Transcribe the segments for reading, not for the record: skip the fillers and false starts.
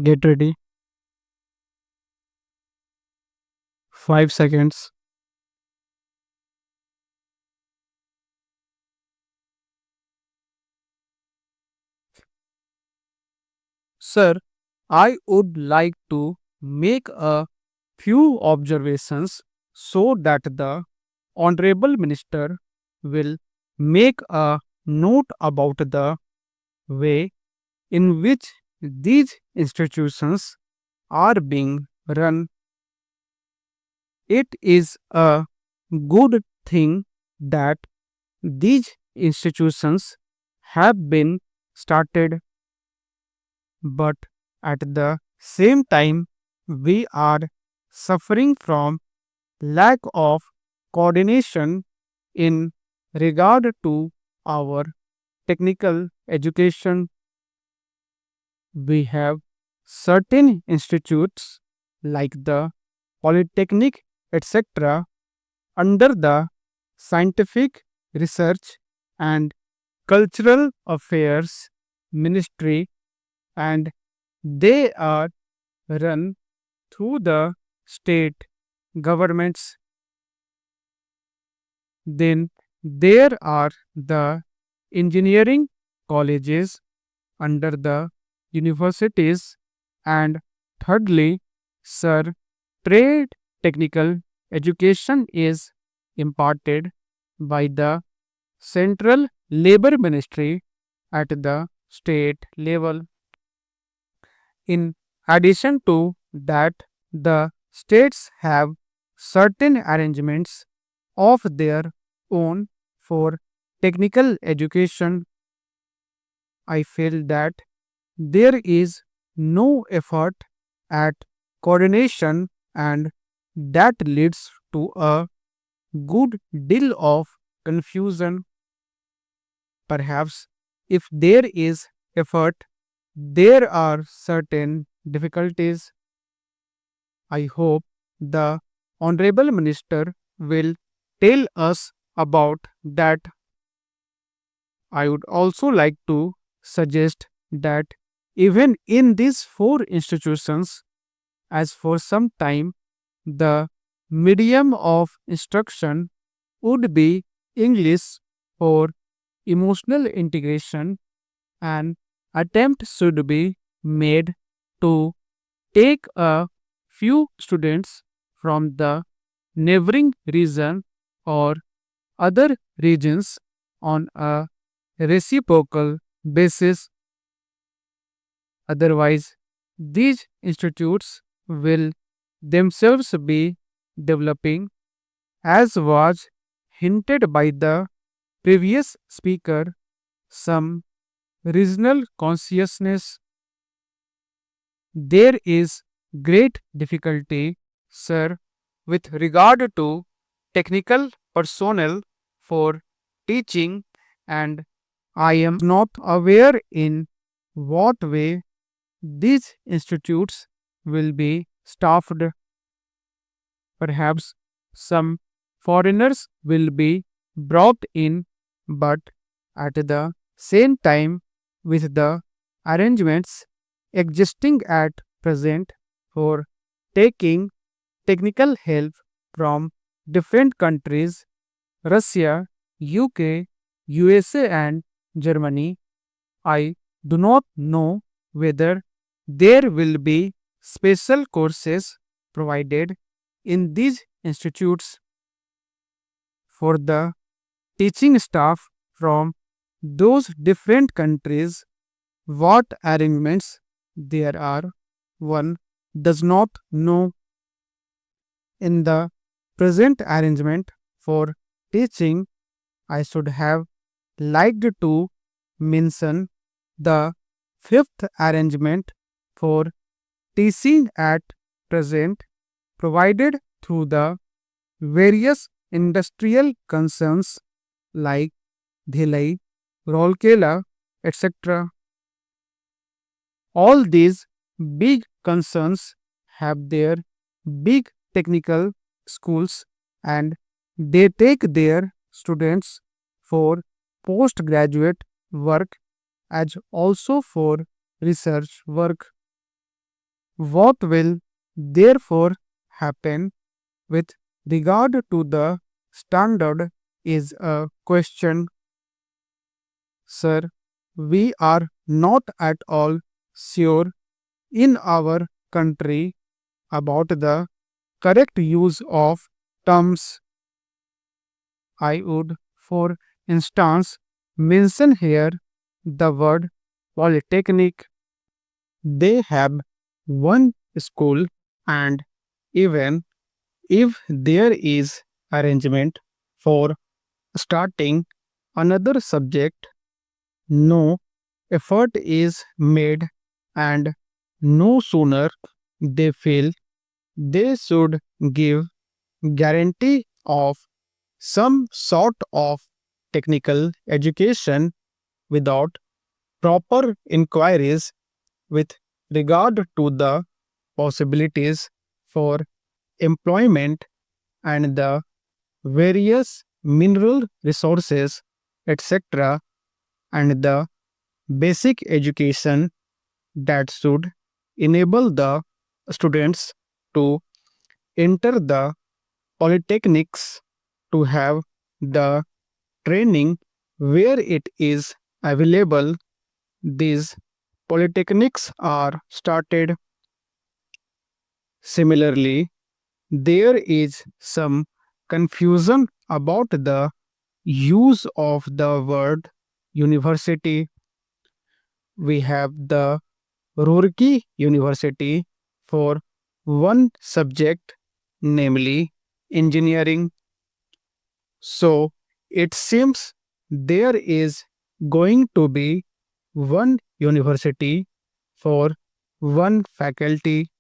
Get ready. 5 seconds. Sir, I would like to make a few observations so that the Honorable Minister will make a note about the way in which these institutions are being run. It is a good thing that these institutions have been started, but at the same time, we are suffering from lack of coordination in regard to our technical education. We have certain institutes like the Polytechnic, etc., under the Scientific Research and Cultural Affairs Ministry, and they are run through the state governments. Then there are the engineering colleges under the universities, and thirdly, sir, trade technical education is imparted by the central labor ministry at the state level. In addition to that, the states have certain arrangements of their own for technical education. I feel that there is no effort at coordination, and that leads to a good deal of confusion. Perhaps if there is effort, there are certain difficulties. I hope the Honorable Minister will tell us about that. I would also like to suggest that even in these four institutions, as for some time, the medium of instruction would be English for emotional integration. An attempt should be made to take a few students from the neighboring region or other regions on a reciprocal basis. Otherwise, these institutes will themselves be developing, as was hinted by the previous speaker, some regional consciousness. There is great difficulty, sir, with regard to technical personnel for teaching, and I am not aware in what way these institutes will be staffed. Perhaps some foreigners will be brought in, but at the same time, with the arrangements existing at present for taking technical help from different countries, Russia, UK, USA, and Germany, I do not know whether there will be special courses provided in these institutes for the teaching staff from those different countries. What arrangements there are, one does not know. In the present arrangement for teaching, I should have liked to mention the fifth arrangement for teaching at present, provided through the various industrial concerns like Dhilai, Rourkela, etc. All these big concerns have their big technical schools, and they take their students for postgraduate work as also for research work. What will therefore happen with regard to the standard is a question. Sir, we are not at all sure in our country about the correct use of terms. I would, for instance, mention here the word polytechnic. They have one school, and even if there is arrangement for starting another subject, no effort is made, and no sooner they feel they should give guarantee of some sort of technical education without proper inquiries with regard to the possibilities for employment and the various mineral resources, etc., and the basic education that should enable the students to enter the polytechnics, to have the training where it is available. These polytechnics are started. Similarly, there is some confusion about the use of the word university. We have the Roorkee University for one subject, namely engineering. So it seems there is going to be one university for one faculty.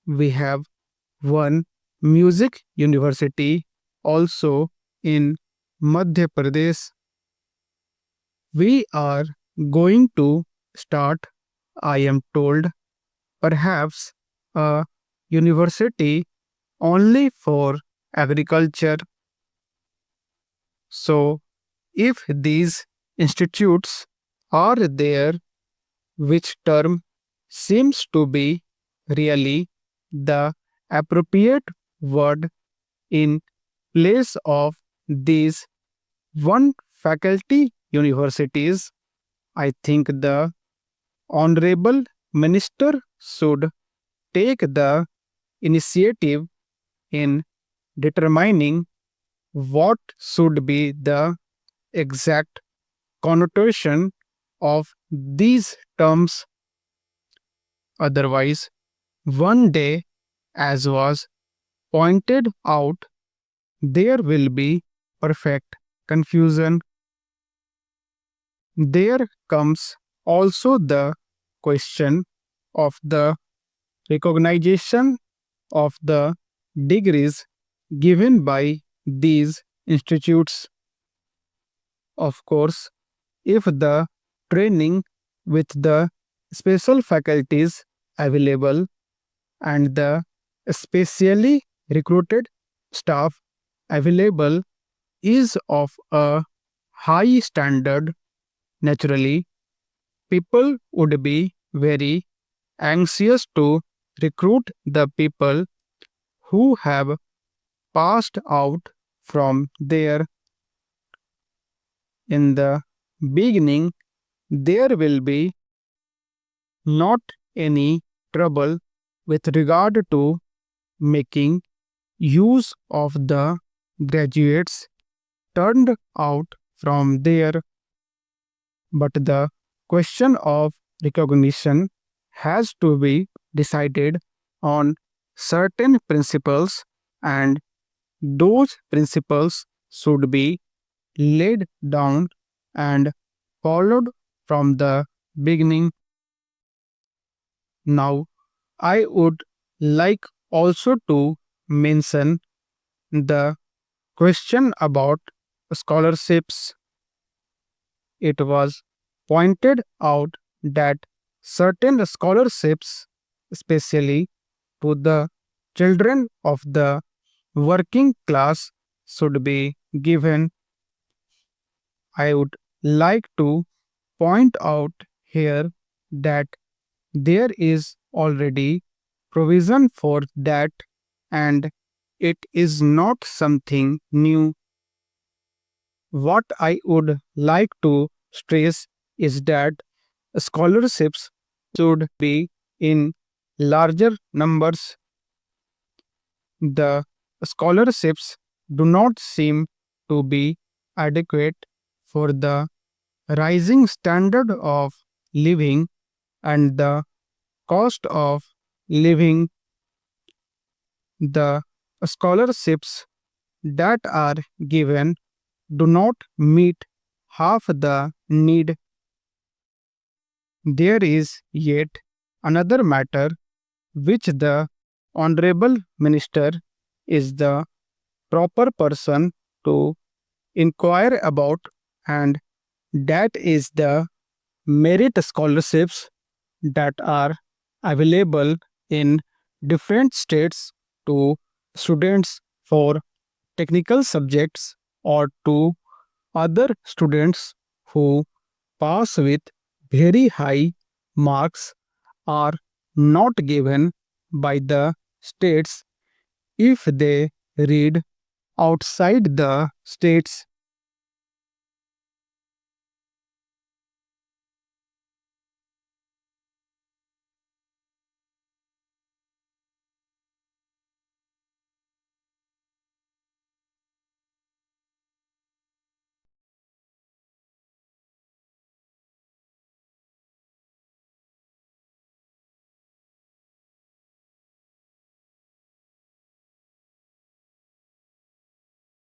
We have one music university also in Madhya Pradesh. We are going to start, I am told, perhaps a university only for agriculture. So, if these institutes are there, which term seems to be really the appropriate word in place of these one faculty universities, I think the Honorable Minister should take the initiative in determining what should be the exact connotation of these terms. Otherwise, one day, as was pointed out, there will be perfect confusion. There comes also the question of the recognition of the degrees given by these institutes. Of course, if the training with the special faculties available and the specially recruited staff available is of a high standard, naturally, people would be very anxious to recruit the people who have passed out from there. In the beginning, there will be not any trouble with regard to making use of the graduates turned out from there, but the question of recognition has to be decided on certain principles, and those principles should be laid down and followed from the beginning. Now, I would like also to mention the question about scholarships. It was pointed out that certain scholarships, especially to the children of the working class, should be given. I would like to point out here that there is already provision for that, and it is not something new. What I would like to stress is that scholarships should be in larger numbers. The scholarships do not seem to be adequate for the rising standard of living and the cost of living. The scholarships that are given do not meet half the need. There is yet another matter which the Honorable Minister is the proper person to inquire about, and that is the merit scholarships that are available in different states to students for technical subjects or to other students who pass with very high marks are not given by the states if they read outside the states.